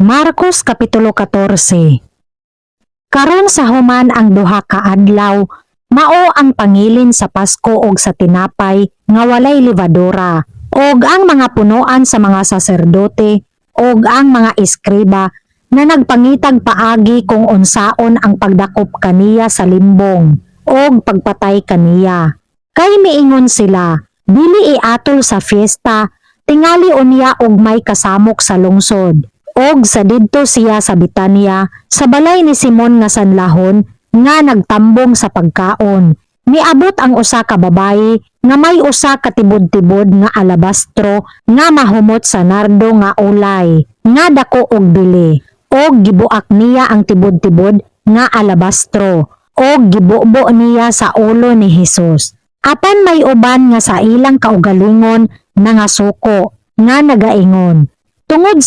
Marcos Kapitulo 14. Karon sa human ang duha ka adlaw, mao ang pangilin sa Pasko og sa tinapay nga walay lebadura, og ang mga punuan sa mga saserdote og ang mga eskriba na nagpangitag paagi kung unsaon ang pagdakop kaniya sa limbong og pagpatay kaniya. Kay miingon sila, dili iatol sa fiesta, tingali unya og may kasamok sa lungsod. Og sa didto siya sa Betania, sa balay ni Simon nga sanlahon, nga nagtambong sa pagkaon. Miabot ang usa ka babayi nga may usa ka tibod-tibod nga alabastro nga mahumot sa nardo nga ulay, nga dako og bili. Og gibuak niya ang tibod-tibod nga alabastro, og gibubo niya sa ulo ni Hesus. Apan may uban nga sa ilang kaugalingon na nga suko, nga nagaingon, tungod